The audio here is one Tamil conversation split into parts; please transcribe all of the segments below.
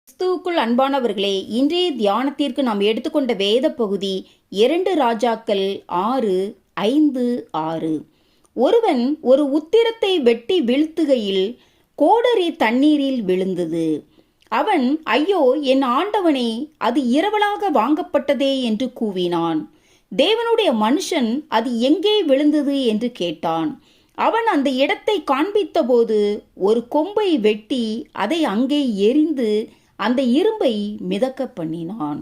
கிறிஸ்துவுக்குள் அன்பானவர்களே, இன்றைய தியானத்திற்கு நாம் எடுத்துக்கொண்ட வேத பகுதி 2 ராஜாக்கள் 6:5-6. ஒருவன் ஒரு உத்திரத்தை வெட்டி வீழ்த்துகையில் கோடரி தண்ணீரில் விழுந்தது. அவன், ஐயோ என் ஆண்டவனே, அது இரவலாக வாங்கப்பட்டதே என்று கூவினான். தேவனுடைய மனுஷன் அது எங்கே விழுந்தது என்று கேட்டான். அவன் அந்த இடத்தை காண்பித்தபோது ஒரு கொம்பை வெட்டி அதை அங்கே எறிந்து அந்த இரும்பை மிதக்க பண்ணினான்.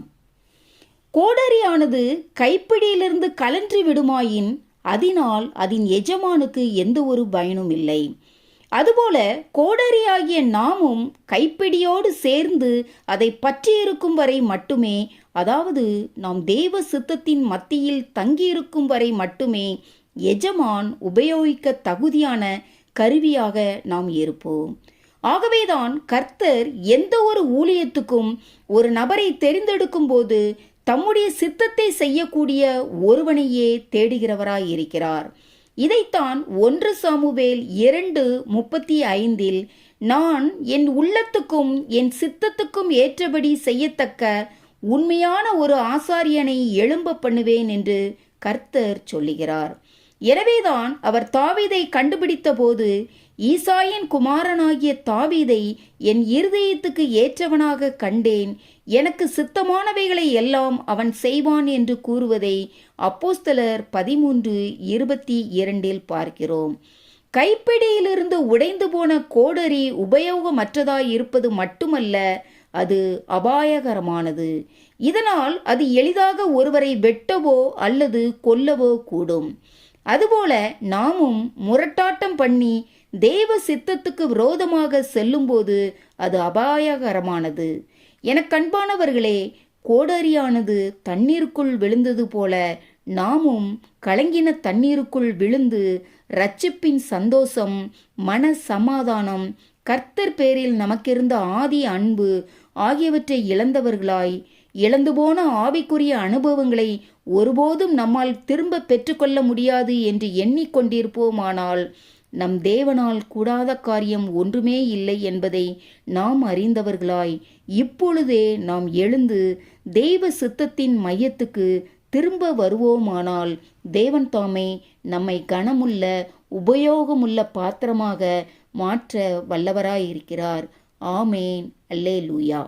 கோடரியானது கைப்பிடியிலிருந்து கலன்றி விடுமாயின் அதனால் அதன் எஜமானுக்கு எந்த ஒரு பயனும் இல்லை. அதுபோல கோடரியாகிய நாமும் கைப்பிடியோடு சேர்ந்து அதை பற்றியிருக்கும் வரை மட்டுமே, அதாவது நாம் தேவ சித்தத்தின் மத்தியில் தங்கியிருக்கும் வரை மட்டுமே எஜமான் உபயோகிக்க தகுதியான கருவியாக நாம் இருப்போம். ஆகவேதான் கர்த்தர் எந்த ஒரு ஊழியத்துக்கும் ஒரு நபரை தெரிந்தெடுக்கும் போது தம்முடைய சித்தத்தை செய்யக்கூடிய ஒருவனையே தேடுகிறவராய் இருக்கிறார். இதைத்தான் 1 சாமுவேல் 2:35 நான் என் உள்ளத்துக்கும் என் சித்தத்துக்கும் ஏற்றபடி செய்யத்தக்க உண்மையான ஒரு ஆசாரியனை எழும்ப பண்ணுவேன் என்று கர்த்தர் சொல்லுகிறார். எனவேதான் அவர் தாவீதை கண்டுபிடித்த போது, ஈசாயின் குமாரனாகிய தாவீதை என் இருதயத்துக்கு ஏற்றவனாக கண்டேன், எனக்கு சித்தமானவைகளை எல்லாம் அவன் செய்வான் என்று கூறுவதை அப்போஸ்தலர் 13:22 பார்க்கிறோம். கைப்பிடியிலிருந்து உடைந்து போன கோடரி உபயோகமற்றதாய் இருப்பது மட்டுமல்ல, அது அபாயகரமானது. இதனால் அது எளிதாக ஒருவரை வெட்டவோ அல்லது கொல்லவோ கூடும். அதுபோல நாமும் முரட்டாட்டம் பண்ணி தேவ சித்தத்துக்கு விரோதமாக செல்லும்போது அது அபாயகரமானது. எனக்கு அன்பானவர்களே, கோடரியானது தண்ணீருக்குள் விழுந்தது போல நாமும் கலங்கின தண்ணீருக்குள் விழுந்து இரட்சிப்பின் சந்தோஷம், மன சமாதானம், கர்த்தர் பேரில் நமக்கிருந்த ஆதி அன்பு ஆகியவற்றை இழந்தவர்களாய், இழந்து போன ஆவிக்குரிய அனுபவங்களை ஒருபோதும் நம்மால் திரும்ப பெற்றுக்கொள்ள முடியாது என்று எண்ணிக்கொண்டிருப்போமானால் நம் தேவனால் கூடாத காரியம் ஒன்றுமே இல்லை என்பதை நாம் அறிந்தவர்களாய் இப்பொழுதே நாம் எழுந்து தெய்வ சித்தத்தின் மையத்துக்கு திரும்ப வருவோமானால் தேவன் தாமே நம்மை கனமுள்ள உபயோகமுள்ள பாத்திரமாக மாற்ற வல்லவராயிருக்கிறார். ஆமேன். அல்லேலூயா.